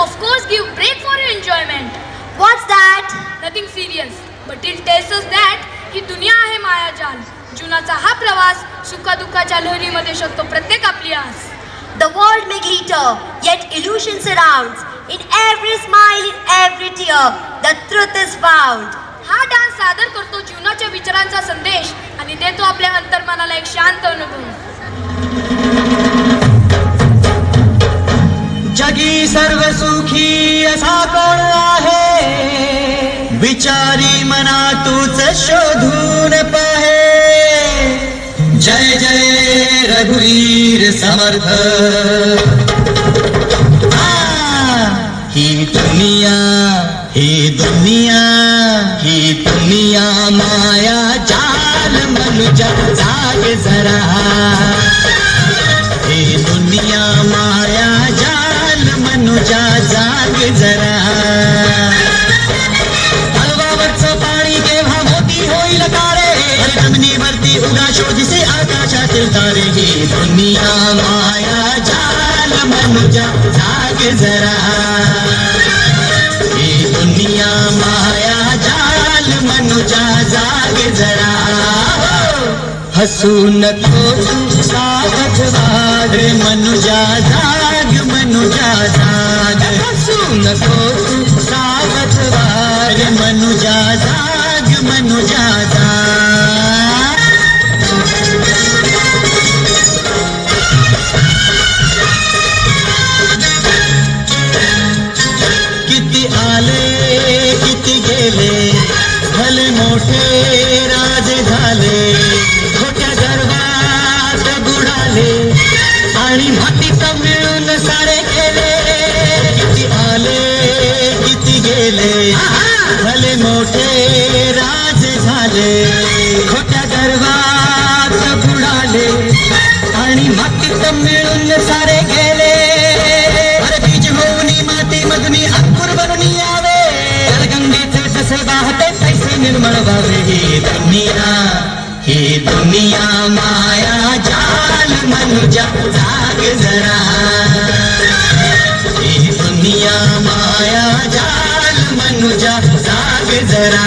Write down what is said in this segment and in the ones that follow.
of course give break for your enjoyment. What's that? Nothing serious, but it tells us that ही दुनिया आहे मायाजाल. जीवनाचा हा प्रवास सुखदुःखाच्या लहरीमध्ये शकतो प्रत्येक आपली आस. The world may glitter, yet illusion surrounds. In every smile, in every tear, the truth is found. हा डान्स सादर करतो जीवनाच्या विचारांचा संदेश आणि देतो आपल्या अंतर्मनाला एक शांत अनुभव. जगी सर्व सुखी असा कोण आहे, विचारी मना तूच शोधून पाहे. जय जय रघुवीर समर्थ. ही दुनिया, ही दुनिया, ही दुनिया माया जाल मनुजा जाग जरा. ही दुनिया माया जाल मनुजा जाग जरा. हलवावरचं पाणी केव्हा मोती होईल तारे, जमिनीवरती उगा शोधीसे आकाशातील तारे. ही दुनिया माया जाल मनुजा जाग जरा. ही दुनिया माया जाल मनुजा जाग जरा. हसू नको तू सावध वाग मनुजा जाग मनुजा जाग. हसू नको तू सावध वाग मनुजा जाग मनुजा जाग. किती आले किती गेले, भले मोठे राजे झाले. खोट्या गर्वात बुडाले आणि मातीत मिळून सारे गेले. किती आले किती गेले, भले मोठे राजे झाले. खोट्या गर्वात बुडाले आणि मातीत मिळून सारे गेले. अरे बीज होऊन माती मधुनी अंकुर बनून यावे, गंगेचे जसे वाहते तैसे निर्मळ व्हावे. ही दुनिया, ही दुनिया माया जाल मनुजा जाग जरा. ही दुनिया माया जाल मनुजा जाग जरा.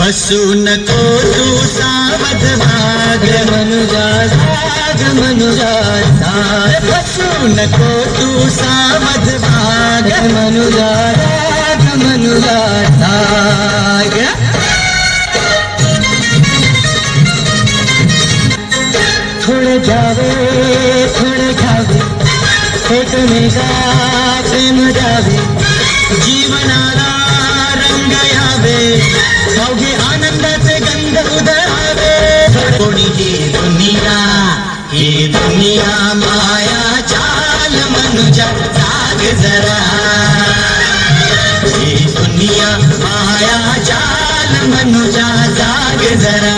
हसू नको तू सावध वाग मनुजा जाग मनुजा जाग. हसू नको तू सावध वाग मनुजा जाग मनुजा जाग. थोडे जावे थोडे घ्यावे, एकमेकात प्रेम द्यावे. जीवनाला रंग यावे, अवघे आनंदाचे गंध उधळावे. कोणी ही दुनिया, ही दुनिया माया जाल मनुजा जाग जरा. ही दुनिया माया जाल मनुजा जाग जरा.